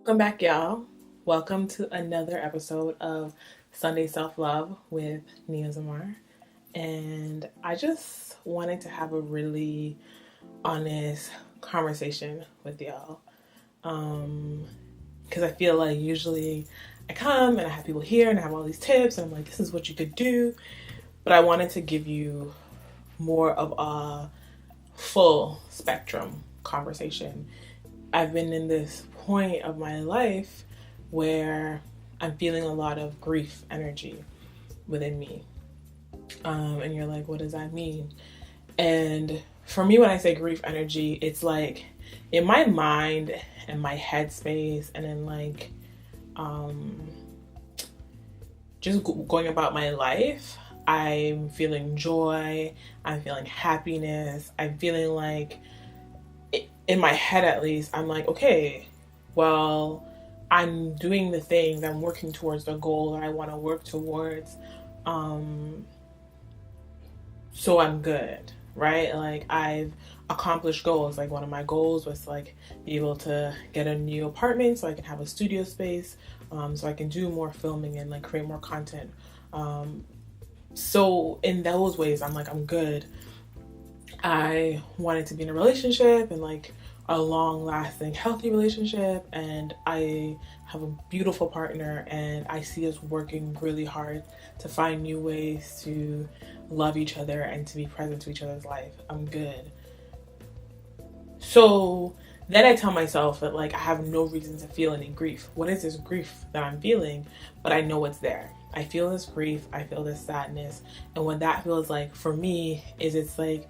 Welcome back, y'all. Welcome to another episode of Sunday Self Love with Nia Zamar. And I just wanted to have a really honest conversation with y'all. Because I feel like usually I come and I have people here and I have all these tips and I'm like, this is what you could do. But I wanted to give you more of a full spectrum conversation. I've been in this point of my life where I'm feeling a lot of grief energy within me. And you're like, what does that mean? And for me, when I say grief energy, it's like in my mind and my headspace, and then um, just going about my life, I'm feeling joy, I'm feeling happiness, I'm feeling like in my head at least, I'm like, okay, well, I'm doing the things, I'm working towards the goal that I want to work towards. Um, so I'm good, right? Like I've accomplished goals. Like one of my goals was like be able to get a new apartment so I can have a studio space, so I can do more filming and like create more content. Um, so in those ways, I'm like, I'm good. I wanted to be in a relationship and like a long lasting, healthy relationship. And I have a beautiful partner, and I see us working really hard to find new ways to love each other and to be present to each other's life. I'm good. So then I tell myself that like I have no reason to feel any grief. What is this grief that I'm feeling? But I know it's there. I feel this grief, I feel this sadness. And what that feels like for me is it's like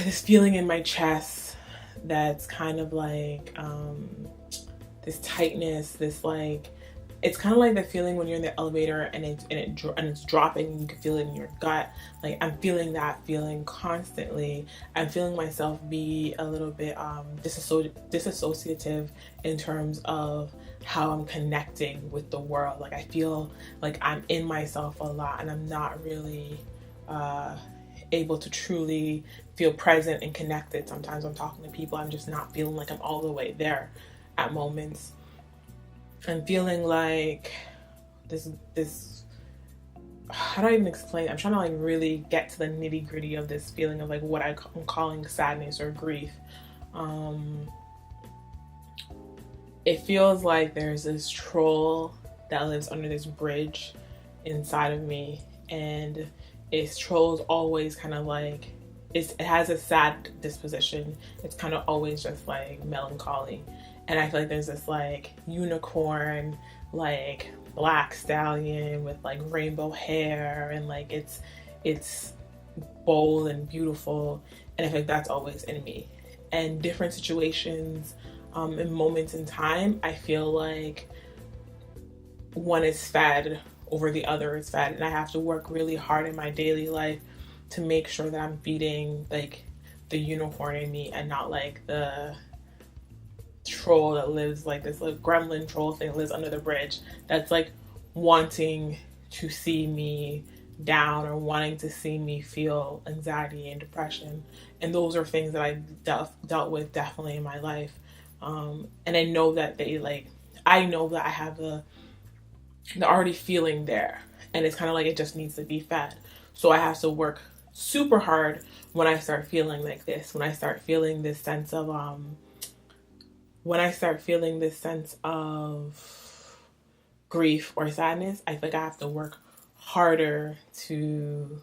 this feeling in my chest that's kind of like this tightness, this like it's kind of like the feeling when you're in the elevator and it's dropping and you can feel it in your gut. Like I'm feeling that feeling constantly. I'm feeling myself be a little bit disassociative in terms of how I'm connecting with the world. Like I feel like I'm in myself a lot and I'm not really uh, able to truly feel present and connected. Sometimes I'm talking to people, I'm just not feeling like I'm all the way there at moments. I'm feeling like this how do I even explain it? I'm trying to like really get to the nitty gritty of this feeling of like what I'm calling sadness or grief. Um, it feels like there's this troll that lives under this bridge inside of me, and its troll's always kind of like it has a sad disposition. It's kind of always just like melancholy, and I feel like there's this like unicorn, like black stallion with like rainbow hair, and like it's bold and beautiful, and I think that's always in me. And different situations, in moments in time, I feel like one is fed over the other is fed, and I have to work really hard in my daily life to make sure that I'm feeding like the unicorn in me and not like the troll that lives like this little gremlin troll thing that lives under the bridge that's like wanting to see me down or wanting to see me feel anxiety and depression. And those are things that I dealt with definitely in my life. And I know that I know that I have the already feeling there, and it's kind of like it just needs to be fed. So I have to work super hard when I start feeling like this, when I start feeling this sense of when I start feeling this sense of grief or sadness. I think I have to work harder to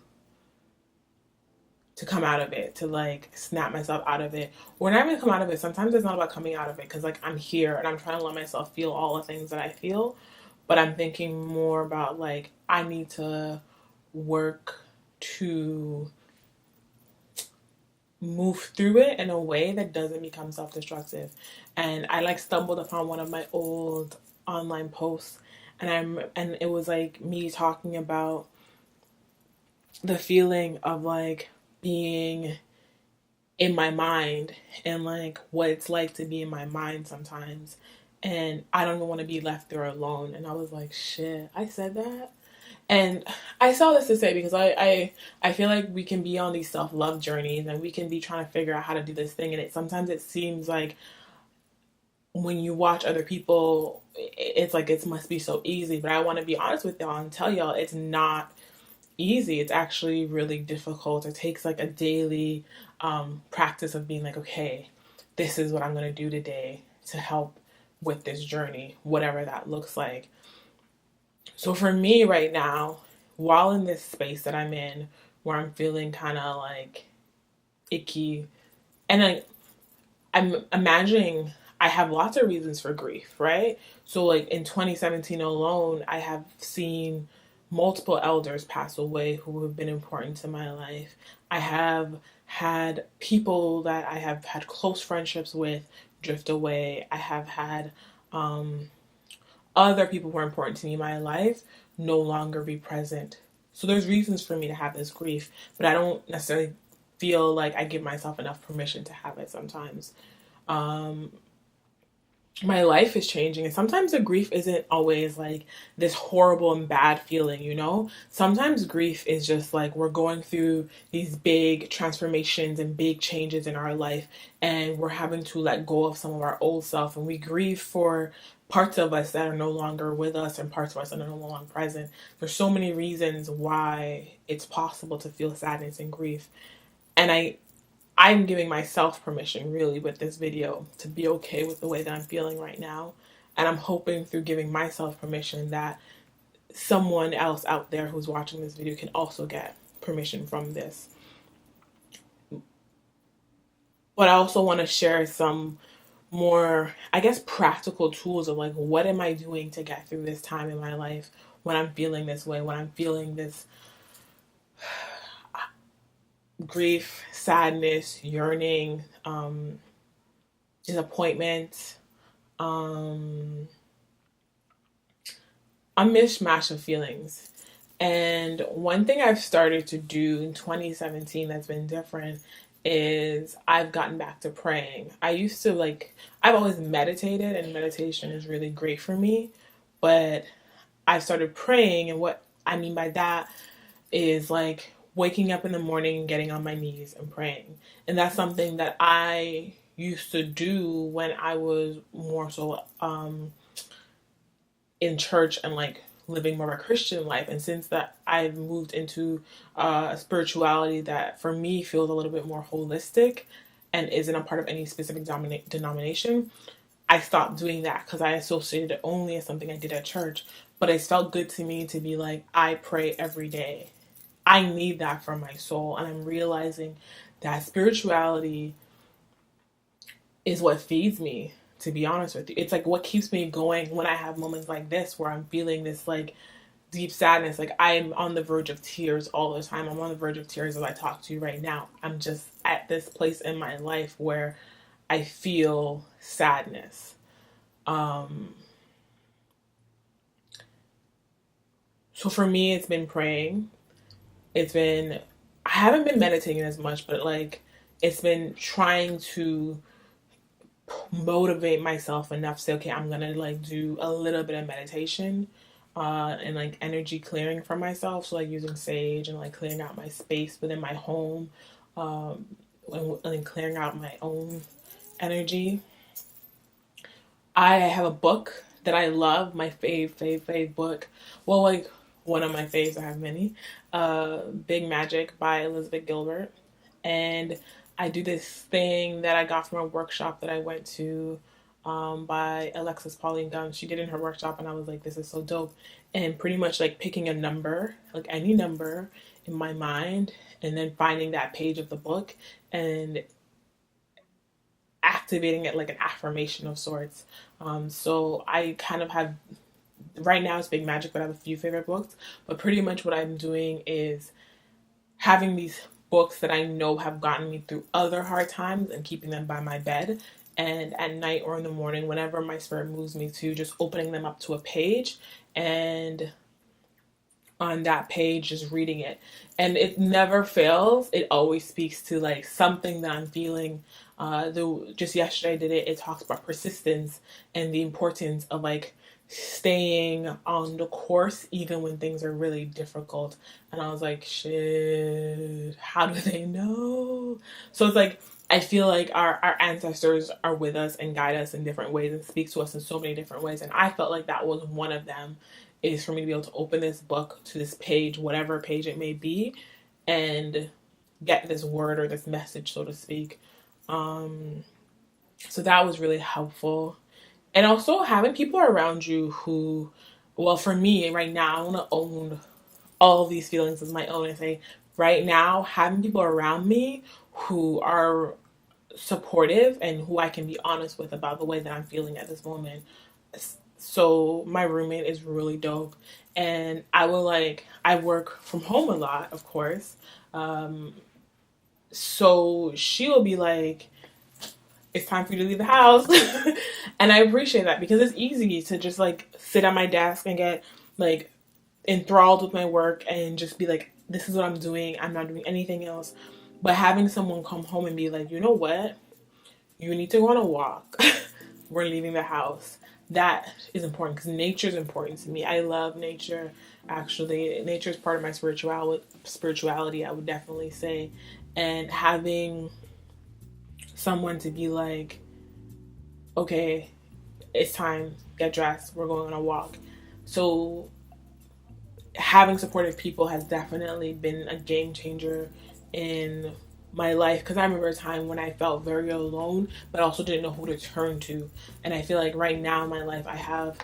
come out of it, to like snap myself out of it. Or not even come out of it. Sometimes it's not about coming out of it, because like I'm here and I'm trying to let myself feel all the things that I feel. But I'm thinking more about like I need to work to move through it in a way that doesn't become self-destructive. And I like stumbled upon one of my old online posts, and it was like me talking about the feeling of like being in my mind and like what it's like to be in my mind sometimes. And I don't even want to be left there alone. And I was like, shit, I said that. And I saw this to say because I feel like we can be on these self love journeys and we can be trying to figure out how to do this thing. And sometimes it seems like when you watch other people, it's like it must be so easy. But I want to be honest with y'all and tell y'all it's not easy. It's actually really difficult. It takes like a daily practice of being like, okay, this is what I'm going to do today to help with this journey, whatever that looks like. So for me right now, while in this space that I'm in, where I'm feeling kind of like icky, and I'm imagining I have lots of reasons for grief, right? So, like in 2017 alone, I have seen multiple elders pass away who have been important to my life. I have had people that I have had close friendships with drift away. I have had other people who are important to me in my life no longer be present. So, there's reasons for me to have this grief, but I don't necessarily feel like I give myself enough permission to have it sometimes. Um, my life is changing, and sometimes the grief isn't always like this horrible and bad feeling, you know. Sometimes grief is just like we're going through these big transformations and big changes in our life, and we're having to let go of some of our old self, and we grieve for parts of us that are no longer with us and parts of us that are no longer present. There's so many reasons why it's possible to feel sadness and grief, and I'm giving myself permission really with this video to be okay with the way that I'm feeling right now. And I'm hoping through giving myself permission that someone else out there who's watching this video can also get permission from this. But I also want to share some more, I guess, practical tools of like, what am I doing to get through this time in my life when I'm feeling this way, when I'm feeling this grief, sadness, yearning, disappointment, um, a mishmash of feelings. And one thing I've started to do in 2017 that's been different is I've gotten back to praying. I used to like, I've always meditated, and meditation is really great for me, but I started praying, and what I mean by that is like waking up in the morning and getting on my knees and praying. And that's something that I used to do when I was more so in church and like living more of a Christian life. And since that I've moved into a spirituality that for me feels a little bit more holistic and isn't a part of any specific denomination, I stopped doing that because I associated it only as something I did at church. But it felt good to me to be like, I pray every day. I need that for my soul. And I'm realizing that spirituality is what feeds me, to be honest with you. It's like what keeps me going when I have moments like this where I'm feeling this like deep sadness. Like I'm on the verge of tears all the time. I'm on the verge of tears as I talk to you right now. I'm just at this place in my life where I feel sadness. So for me, it's been praying. It's been, I haven't been meditating as much, but like it's been trying to motivate myself enough to say, okay, I'm gonna like do a little bit of meditation and like energy clearing for myself. So like using sage and like clearing out my space within my home, and clearing out my own energy. I have a book that I love, my fave book. Well, like one of my faves, I have many. Big Magic by Elizabeth Gilbert. And I do this thing that I got from a workshop that I went to by Alexis Pauline Gunn. She did in her workshop, and I was like, this is so dope. And pretty much like picking a number, like any number in my mind, and then finding that page of the book and activating it like an affirmation of sorts. So I kind of have, right now it's Big Magic, but I have a few favorite books. But pretty much what I'm doing is having these books that I know have gotten me through other hard times and keeping them by my bed. And at night or in the morning, whenever my spirit moves me to, just opening them up to a page and on that page just reading it, and it never fails. It always speaks to like something that I'm feeling. Just yesterday I did it. It talks about persistence and the importance of like staying on the course even when things are really difficult. And I was like, shit, how do they know? So it's like I feel like our ancestors are with us and guide us in different ways and speak to us in so many different ways. And I felt like that was one of them, is for me to be able to open this book to this page, whatever page it may be, and get this word or this message, so to speak. So that was really helpful. And also having people around you who, well, for me right now, I want to own all of these feelings as my own and say, right now, having people around me who are supportive and who I can be honest with about the way that I'm feeling at this moment. So my roommate is really dope. And I work from home a lot, of course. So she'll be like, it's time for you to leave the house. And I appreciate that because it's easy to just like sit at my desk and get like enthralled with my work and just be like, this is what I'm doing. I'm not doing anything else. But having someone come home and be like, you know what? You need to go on a walk. We're leaving the house. That is important because nature is important to me. I love nature. Actually, nature is part of my spirituality, I would definitely say. And having someone to be like, okay, it's time, get dressed, we're going on a walk. So having supportive people has definitely been a game changer in my life, because I remember a time when I felt very alone but also didn't know who to turn to. And I feel like right now in my life I have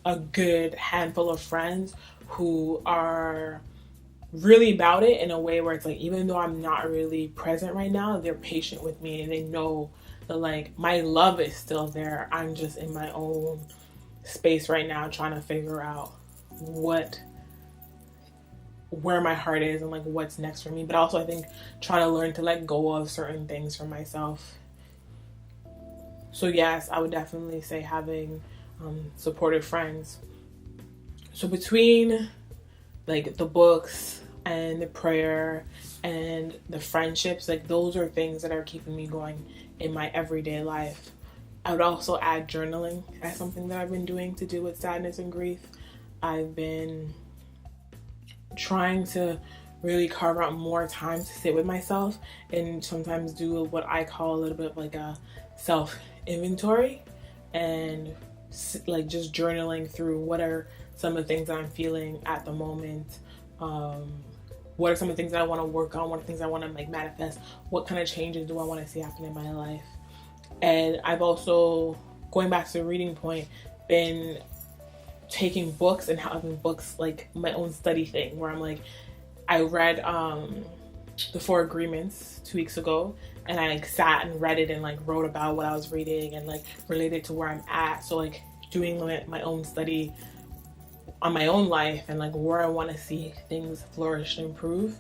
a good handful of friends who are really about it in a way where it's like, even though I'm not really present right now, they're patient with me and they know that like my love is still there. I'm just in my own space right now trying to figure out where my heart is and like what's next for me. But also I think trying to learn to let go of certain things for myself. So yes, I would definitely say having supportive friends. So between like the books and the prayer and the friendships, like those are things that are keeping me going in my everyday life. I would also add journaling as something that I've been doing to deal with sadness and grief. I've been trying to really carve out more time to sit with myself and sometimes do what I call a little bit of like a self inventory and like just journaling through what are some of the things that I'm feeling at the moment. What are some of the things that I want to work on? What are the things I want to like manifest? What kind of changes do I want to see happen in my life? And I've also, going back to the reading point, been taking books and having books like my own study thing, where I'm like, I read The Four Agreements 2 weeks ago, and I like sat and read it and like wrote about what I was reading and like related to where I'm at. So like doing my own study on my own life and like where I want to see things flourish and improve.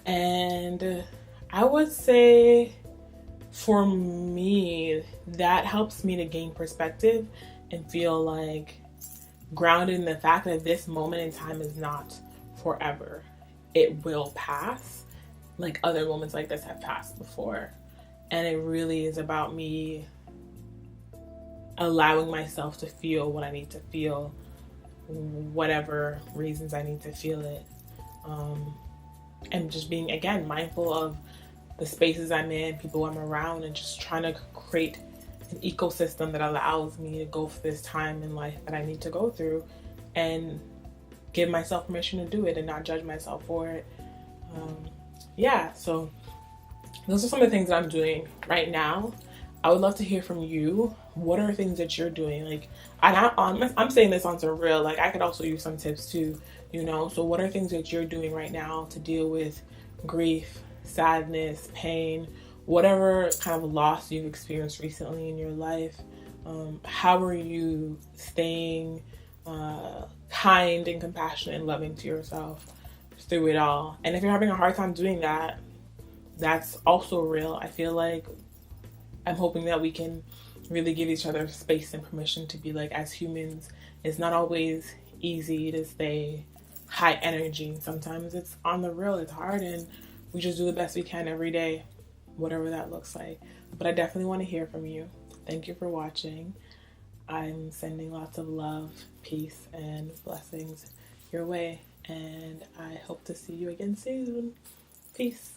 And I would say for me, that helps me to gain perspective and feel like grounded in the fact that this moment in time is not forever. It will pass, like other moments like this have passed before. And it really is about me allowing myself to feel what I need to feel, whatever reasons I need to feel it. And just being, again, mindful of the spaces I'm in, people I'm around, and just trying to create an ecosystem that allows me to go through this time in life that I need to go through and give myself permission to do it and not judge myself for it. So those are some of the things that I'm doing right now. I would love to hear from you. What are things that you're doing? Like, I'm saying this on some real, like I could also use some tips too, So what are things that you're doing right now to deal with grief, sadness, pain, whatever kind of loss you've experienced recently in your life? How are you staying kind and compassionate and loving to yourself through it all? And if you're having a hard time doing that, that's also real. I feel like I'm hoping that we can really give each other space and permission to be like, as humans, it's not always easy to stay high energy. Sometimes it's on the real, it's hard, and we just do the best we can every day, whatever that looks like. But I definitely want to hear from you. Thank you for watching. I'm sending lots of love, peace, and blessings your way, and I hope to see you again soon. Peace.